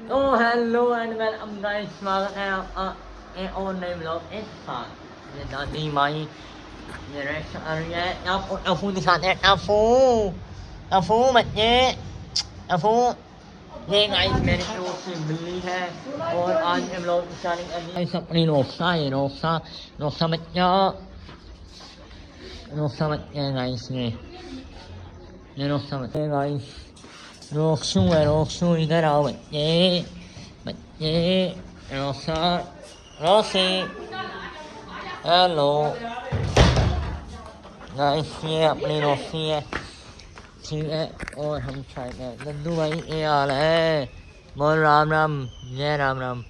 तो hello and welcome guys, स्वागत है आपका एक और नए ब्लॉग एक साथ। ये दादी माई ये रेस्ट कर रही है। आपको टफू दिखाते हैं। टफू टफू बच्चे टफू। ये गाइस मेरी दोस्त की बिल्ली है और आज के ब्लॉग की स्टार्टिंग करनी है अपनी रोक्सा। ये रोक्सा रोक्सा बच्चा रोक्सा बच्चे गाइस। ये रोक्सा बच्चे गाइस। रोक्सू है रोक्सू, इधर आओ बच्चे बच्चे। रोक्सा रोसी हेलो गाइस, ये अपनी रोसी है, ठीक है। और हम साइड में लड्डू भाई, ये हाल है। बोल राम राम, जय राम राम,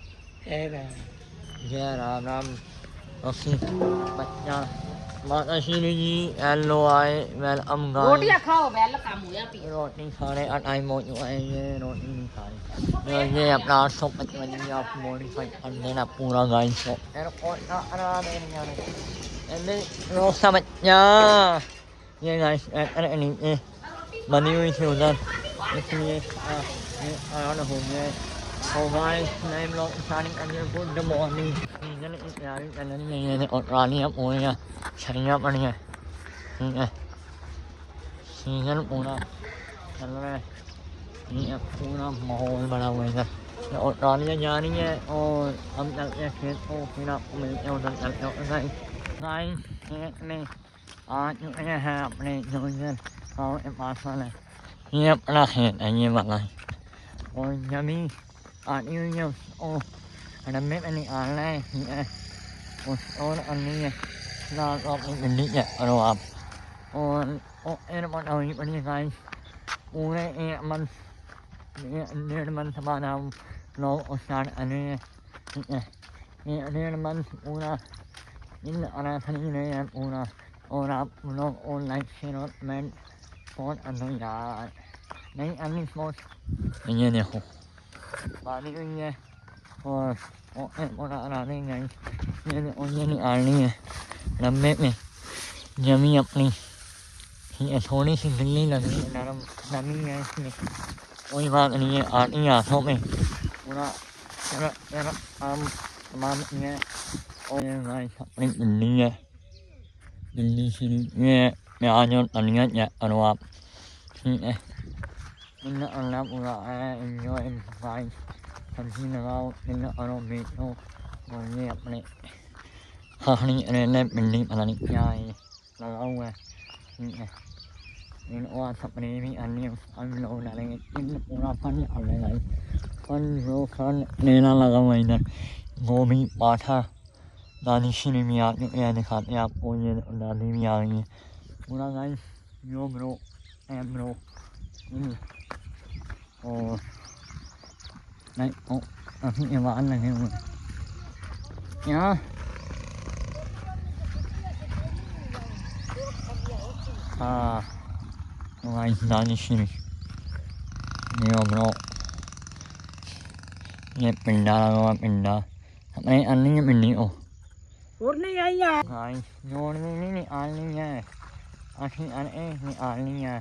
जय राम राम। रोसी बच्चा माता श्री जी हेलो आए, वेलकम गाइस। रोटियां खाओ, वेलकम हुआ पी। रोटी खाने का टाइम हो चुका है, ये रोटी नहीं खाई। ये अपना 855 आप मॉडिफाई कर देना पूरा गाइस को। रोसा बच्चा ये गाइस नीचे बनी हुई थी उधर, इसलिए हो गया। और गाइस नए ब्लॉग स्टार्टिंग करके गुड मॉर्निंग। सीजन की तैयारी करनी नहीं है और रानियाँ पूरियाँ छड़ियाँ पड़ी हैं, ठीक है। सीजन पूरा चल रहा है, ये पूरा माहौल बना हुआ है इधर। और ट्रालियाँ जा रही हैं और हम चलते हैं खेत को, फिर आपको मिलते हैं उधर चलते हैं। गाइस खेत में आ चुके हैं अपने जो इधर गाँव के पास वाला है, ये अपना खेत है ये वाला है। और जमीन आती हुई है उसको डब्बे में निकालना है, ठीक है। और अन्य है ना तो अपनी भिंडी चेक करो आप। और एयरपोर्ट हुई पड़ी गाइस पूरे 1 मंथ 1.5 मंथ बाद हम लोग स्टार्ट करेंगे, ठीक है। ये 1.5 मंथ पूरा इन खरीद रहे हैं पूरा। और आप लोग ऑनलाइन शेयर कमेंट फोन अंदर यार नहीं अन्य फोन ये देखो पानी हुई है। और आ रही है ये निकालनी है डब्बे में जमी अपनी, ये थोड़ी सी गिल्ली लग रही है, नरम नमी है इसमें, कोई बात नहीं है। आती हाथों में पूरा आम तमाम है। और गाइस अपनी भिंडी है, भिंडी सी ये प्याज और धनिया चेक करो आप, ठीक है। इन अल्लाह पूरा है एंजॉय गाइस, सब्जी लगाओ इन करो बेचो। और ये अपने खानी रहने भिंडी पता नहीं क्या है लगा हुआ है, ठीक है। इन और सपने भी अन्य हम लोग डालेंगे इन पूरा फन डालेगा फन जो फन लेना लगा हुआ इधर। गोभी पाठा दादी श्री भी आ चुके दिखाते हैं आपको, ये दादी भी आ गई है पूरा गाइस। यो ब्रो एम ब्रो और नहीं ओ अभी आवाज लगे हुए क्या हाँ गाइस दादी श्री यो ब्रो ये पिंडा लगा हुआ पिंडा अपने अन्य पिंडी को और नहीं आई है गाइस जोड़नी नहीं निकालनी है, अच्छी अरे निकालनी है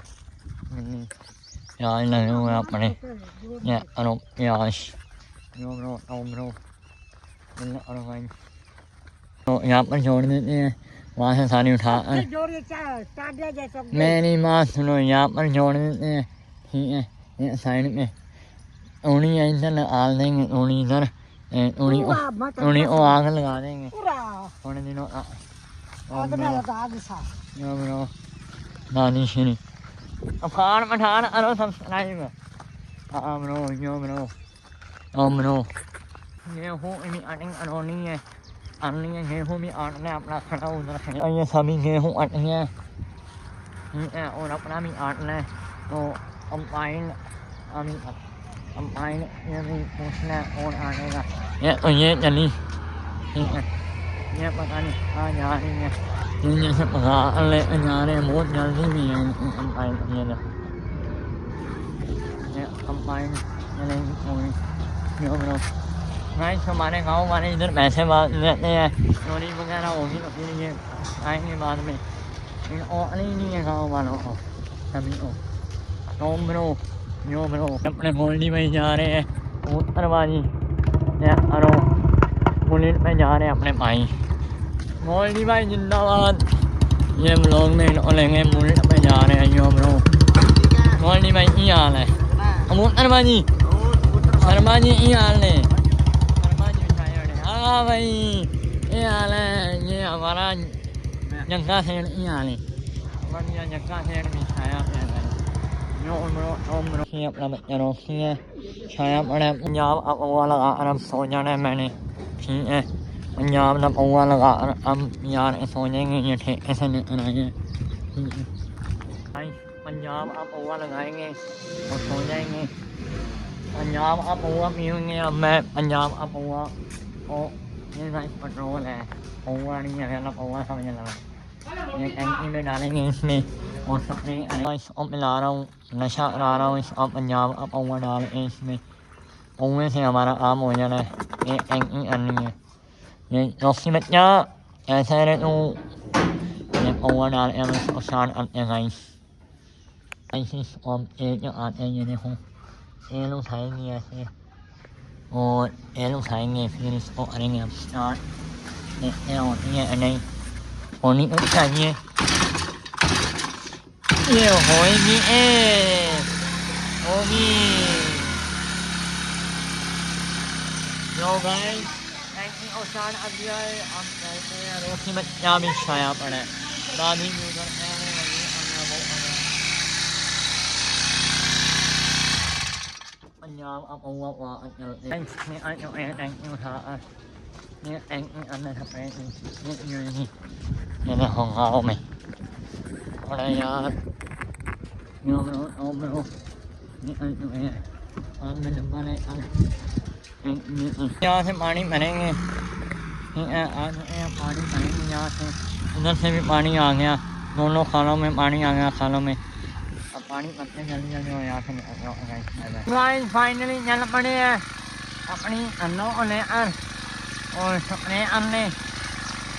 पिंडी। प्याज लगे हुए अपने ये अरो प्याज यो ब्रो ओ ब्रो अरो गाइस। तो यहाँ पर जोड़ देते हैं, वहाँ से सारी उठा कर मेरी बात सुनो, यहाँ पर जोड़ देते हैं, ठीक है। ये साइड में उड़ी इधर लगा देंगे, उड़ी इधर उड़ी वो आग लगा देंगे थोड़े दिनों दादी श्री अफान पठान अरो सब्सक्राइब हाँ ब्रो यो ब्रो ओ ब्रो। गेहूँ इन्हीं अटिंग अरोनी है अन्य है गेहूँ भी आटना अपना खड़ा उधर है। ये सभी गेहूँ अटे हैं, ठीक है। और अपना भी आटना है तो कंबाइन अभी कंबाइन ये भी पूछना और आनेगा ये तो ये चली, ठीक है। ये पता नहीं कहाँ जा रही है, ये से पका ले जा रहे हैं बहुत जल्दी भी है कंबाइन। ये कंबाइन चलेगी पूरी यो ब्रो गाइस। हमारे गाँव वाले इधर पैसे लेते हैं, चोरी वगैरह होगी तो फिर ये आएंगे बाद में। इन और नहीं है गाँव वालों को सभी को। तो ब्रो यो ब्रो अपने गोल्डी भाई जा रहे हैं कबूतरबाजी ये अरो पुलिस में जा रहे हैं अपने भाई मोल्डी भाई जिंदाबाद। ये हम लोग में लेंगे पुलिस में जा रहे हैं हम लोग मोल्डी भाई ये हाल है कबूतरबाजी शर्मा जी ये हाल है शर्मा जी हाँ भाई ये हाल है। ये हमारा जग्गा सेठ ये हाल है बढ़िया जग्गा सेठ भी छाया पे अपना बच्चा रोकी है छाया पड़ा पंजाब अब पौवा लगा कर अब सो जाना है मैंने ठीक है पंजाब का पौवा लगा कर अब यार सो जाएंगे ये ठेके से निकल आए हैं भाई पंजाब अब पौवा लगाएंगे और सो जाएंगे पंजाब अब पौवा पीएंगे अब मैं पंजाब अब पौवा और ये भाई पेट्रोल है पौवा नहीं है अगला पौवा समझ लगा ये टैंकी में डालेंगे इसमें और सपने अब मिला रहा हूँ नशा करा रहा हूँ अब पंजाब अब पौवा डाल के इसमें पौवे से हमारा आम हो जाना है ये टैंकी करनी है ये रोकी बच्चा ऐसा है तो ये पौवा डाल के हम इसको स्टार्ट करते हैं गाइस ऐसे और एक जो आते हैं ये देखो ये लोग उठाएंगे ऐसे और ये लोग उठाएंगे फिर इसको करेंगे हम स्टार्ट देखते हैं होती है नहीं होनी तो चाहिए ये होगी होगी यो गाइस टैंकी और स्टार्ट अब दिया है अब कहते हैं रोकी बच्चा भी छाया पड़ा है दादी भी उधर पंजाब अब हुआ टैंकी उठा ये टैंकी अंदर सपने ये मैं होगा में और यार यहाँ से पानी भरेंगे पानी भरेंगे यहाँ से उधर से भी पानी आ गया दोनों खालों में पानी आ गया खालों में अब पानी भरते जल्दी जल्दी और यहाँ से गाइस फाइनली चल पड़े हैं अपनी अन्नों को लेकर और सपने अन्ने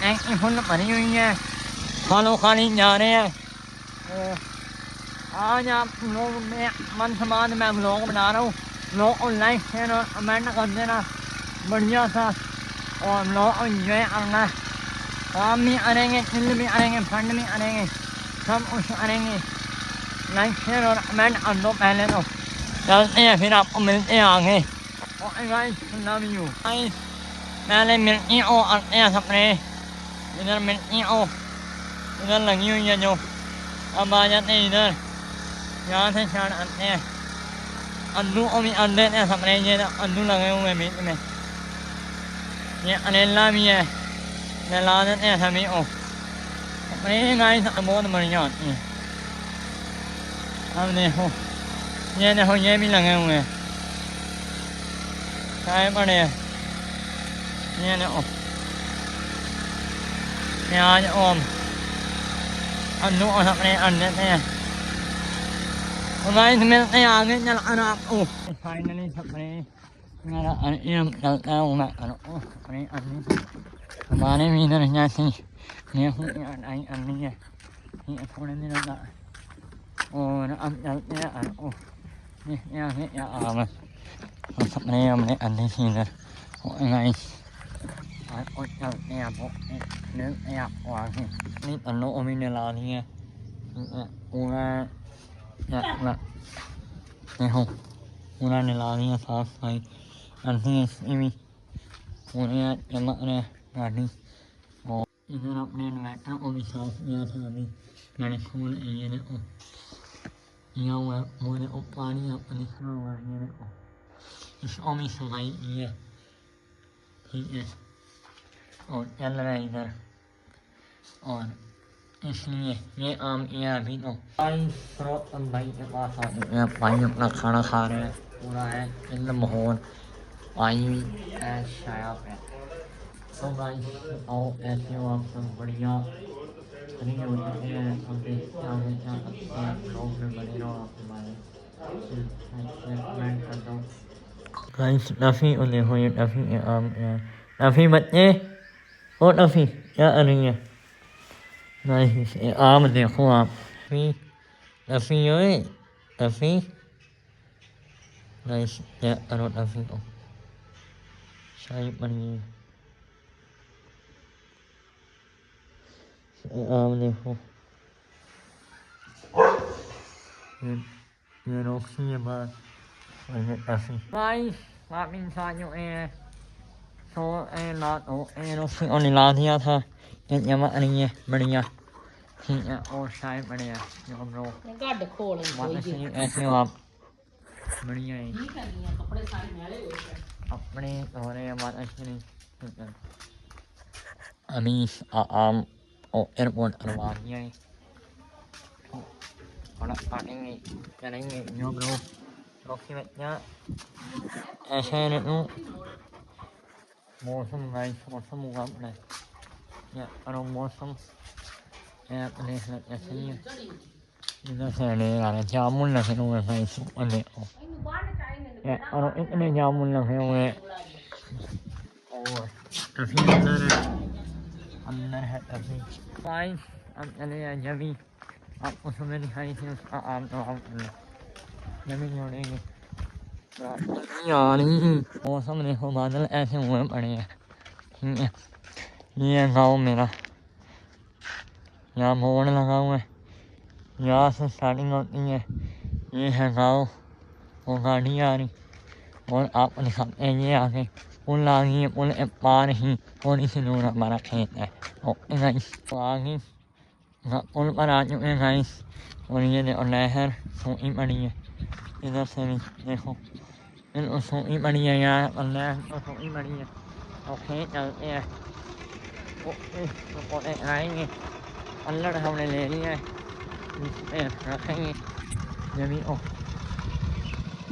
टैंकी फुल भरी हुई है खालों खाली जा रहे हैं आज आप लोग में मन समाज मैं ब्लॉग बना रहा हूँ लोग को लाइक शेयर और कमेंट कर देना बढ़िया सा और लोग को इंजॉय करना काम भी करेंगे चिल भी करेंगे फंड भी करेंगे सब कुछ करेंगे लाइक शेयर और कमेंट कर दो पहले तो चलते हैं फिर आपको मिलते हैं आगे और गाइस लव यू गाइस पहले मिर्ची ओ करते हैं सपने इधर मिर्ची ओ इधर लगी हुई है जो अब आ जाते हैं इधर यहाँ से स्टार्ट करते हैं अद्दू को भी कर देते हैं सपने ये अद्दू लगे हुए बीच में ये अरेला भी है मिला देते हैं सभी को अपने गाइस बहुत बढ़िया होती है अब देखो ये भी लगे हुए हैं चाय पड़े हैं ये देखो प्याज ओम अद्दू को सपने कर देते हैं गाइस मिलते हैं आगे चल कर आपको फाइनली सपने मेरा चलता हूँ मैं अपने अन्नी हमारे भी इधर जैसी गेहूँ की अटाई करनी है ये थोड़े दिनों का और अब चलते हैं आगे या आम सपने हमने अन्नी थी इधर गाइस और चलते हैं आपको आगे नहीं पन्नों को भी निला दी है पूरा देखो पूरा निला दिया साफ सफाई अन्नी भी पूरे चमक रहे गाड़ी और इधर अपने इन्वर्टर को भी साफ किया था अभी मैंने खोल ये देखो किया हुआ है वो देखो पानी आपको दिख रहा हुआ है ये देखो इसको भी सफाई की है ठीक है और चल रहा है इधर और इसलिए ये आम किया अभी तो भाई के पास आ चुके हैं भाई अपना खाना खा रहे हैं पूरा है इन माहौल भाई भी शाया पे तो भाई आओ ऐसे हो आप सब बढ़िया फ्री हो चुके हैं अब देखते हैं आगे क्या करते हैं ब्लॉग में बने रहो आप हमारे कमेंट कर दो गाइस टफ़ी और देखो ये टफ़ी के आम टफ़ी बच्चे ओ टफ़ी क्या कर रही है गाइस आम देखो आप टफ़ी ओए टफ़ी Nice. Yeah, I don't have to. Shahi bani hai. देखो ये रोकी है बात और ये ऐसी भाई आप इंसान जो है तो लात हो रोकी और ला दिया था ये जमा नहीं है बढ़िया ठीक है और शायद बढ़िया जो हम लोग गड्ढ खोल ऐसे हो आप बढ़िया है ठीक है कपड़े सारे मैले हुए अपने हो रहे हैं बात ऐसी नहीं ठीक है अभी आम और एयरपोर्ट करवा दिया है और पाएंगे चलेंगे जो लोग रोकी बच्चा ऐसे नहीं मौसम भाई मौसम हुआ अपने या और मौसम अपने ऐसे ही इधर से ले आ रहे जामुन लगे हुए भाई सुपने और इतने जामुन लगे हुए और काफी अंदर है काफी भाई अब चले जाए जभी आपको सुबह दिखाई थी उसका आम तो आम जमीन जोड़ेंगे यार मौसम देखो बादल ऐसे हुए पड़े हैं ठीक है ये गाँव मेरा यहाँ बोर्ड लगा हुआ है यहाँ से स्टार्टिंग होती है ये है गाँव वो गाड़ी आ रही और आप दिखाते हैं ये आगे पुल आ गई है पुल पार ही थोड़ी सी दूर हमारा खेत है ओके गाइस तो आगे पुल पर आ चुके हैं गाइस और ये देखो नहर सूखी पड़ी है इधर से भी देखो बिल्कुल सूखी पड़ी है यहाँ पर नहर तो सूखी पड़ी है और खेत चलते हैं तो पौधे आएंगे अल्लड़ हमने ले लिया है रखेंगे जमी ओ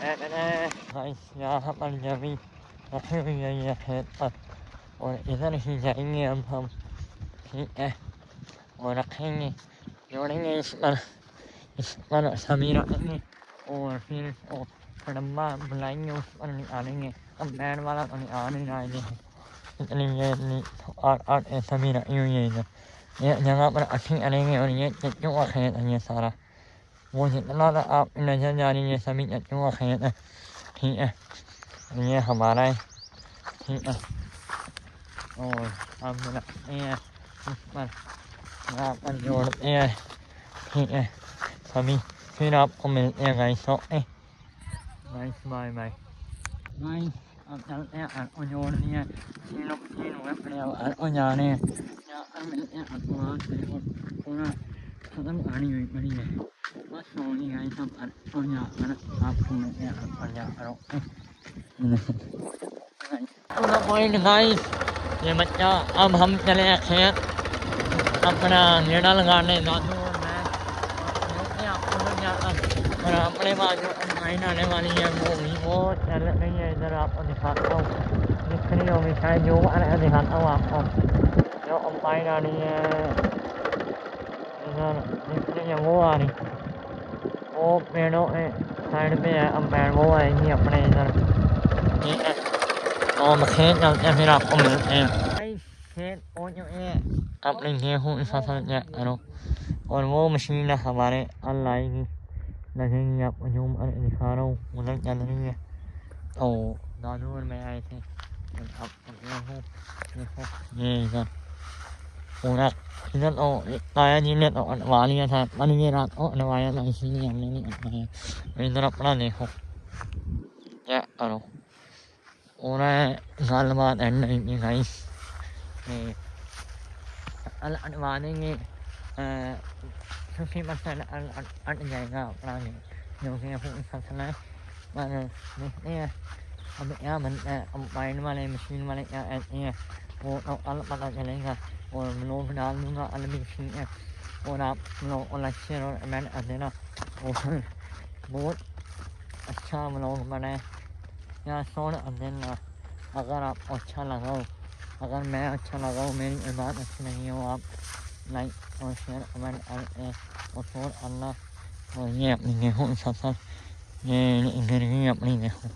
गाइस यहाँ पर जमी रखी हुई है ये खेत पर और इधर ही जाएंगे अब हम ठीक है और रखेंगे जोड़ेंगे इस पर सभी रखेंगे और फिर डब्बा बुलाएंगे उस पर निकालेंगे अब बैठ वाला तो निकाल नहीं रहा है इतनी ये आठ सभी रखी हुई है इधर ये जगह पर अच्छी करेंगे और ये चच्चू का खेत है ये सारा वो जितना था आप नजर जा रही है सभी चच्चू का खेत है ठीक है ये हमारा है ठीक है और हम रखते हैं उस पर यहाँ पर जोड़ते हैं ठीक है सभी फिर आपको मिलते हैं guys okay guys bye bye guys अब चलते हैं और जोड़ दिए तीन हुए अपने और जा रहे हैं यहाँ मिलते हैं पूरा खत्म कहानी हुई पड़ी है बस सोनी गाइस सब और यहाँ पर आपको मिलते हैं और जा कर ओके पॉइंट गाइस ये बच्चा अब हम चले खेत अपना गेड़ा लगाने दादू और मैं और अपने पास जो अम्बाइन आने वाली है वो चल रही है इधर आपको दिखाता हूँ दिख रही होगी शायद जो आ रहा है दिखाता हूँ आपको जो अम्बाइन आ रही है इधर दिख रही है वो आ रही वो पेड़ों के साइड पे है अम्बाइन वो आएगी अपने इधर ठीक है और खेत चलते हैं फिर आपको मिलते हैं खेत पहुँच चुके हैं अपने गेहूँ फसल चेक करो और वो मशीन हमारे अल आएगी लगेगी आपको जो दिखा रहा हूँ उधर चल रही है तो दादू और मैं आए थे अब देखो ये इधर पूरा इधर तो ताया जी ने तो अटवा लिया था पर ये रात को अटवाया था इसीलिए हमने नहीं अटवाया इधर अपना देखो क्या करो पूरा गल बात एंड नहीं गाइस अटवा देंगे 50% अट जाएगा अपना जो कि फसल है पर देखते हैं अब क्या बनता है अम्बाइन वाले मशीन वाले क्या ऐसे हैं वो तो अल पता चलेगा और लोग डाल दूँगा अल भी ठीक है और आप लोग अच्छे और कमेंट कर देना और बहुत अच्छा ब्लॉग बनाए या सोन कर देना अगर आपको अच्छा लगा हो अगर मैं अच्छा लगा हूँ मेरी बात अच्छी नहीं हो आप लाइक और शेयर कमेंट करते और शोर अल्लाह और ये अपनी गेहूँ फसल ये गिरवी अपनी देखो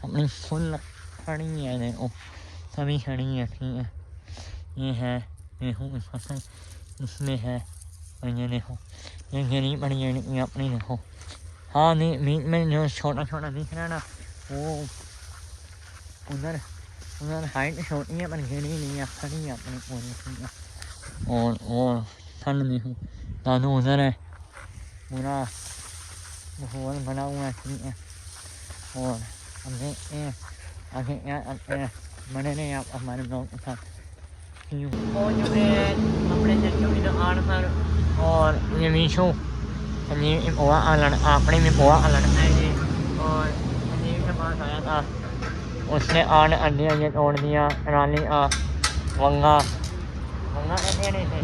अपनी फुल खड़ी है देखो सभी खड़ी है ठीक है ये है गेहूँ फसल इसमें है और ये देखो ये गिरी पड़ी है अपनी देखो हाँ नहीं बीच में जो छोटा छोटा दिख रहा है ना वो उधर हाइट छोटी है पर गिरी नहीं खड़ी है अपनी पूरी। और ठंड में हूँ दादू उधर है पूरा माहौल बना हुआ है ठीक है। और हमने आगे बने रहे आप हमारे ब्लॉग के साथ। और जो है अपने जल्दी आड़ पर और ये मीशो ये पोहा अलग आपने में पोहा अलग है ये। और अजीब के पास आया था उसने आड़ अंडिया ये तोड़ दिया रानी वंगा वंगा ऐसे नहीं थे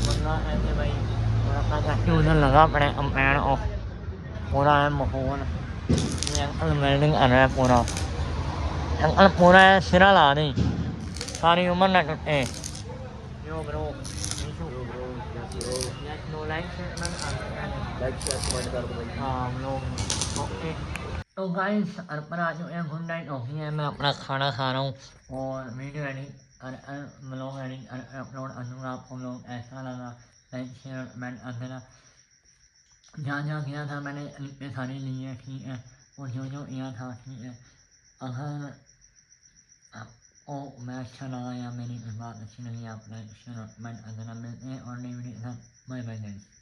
वंगा ऐसे भाई और अपना काफी उधर लगा पड़े अम्पैर और पूरा है माहौल ये अंकल वेल्डिंग कर रहा है पूरा अंकल पूरा है सिरा ला दी सारी उम्र न टूटे। Yo bro, no like हाँ लोग ओके। तो गाइस पर आज गुड नाइट हो गई है मैं अपना खाना खा रहा हूँ और video edit blog edit upload करूँगा। आपको लोग ऐसा लगा लाइक शेयर कमेंट कर देना। जहाँ जहाँ गया था मैंने इतने सारे लिए ठीक है और जो जो किया था ठीक है। अगर आपको मैं अच्छा लगा या मेरी बात अच्छी लगी आप लाइक शेयर कमेंट कर देना। मिलते हैं और नई वीडियो के साथ। Bye bye guys.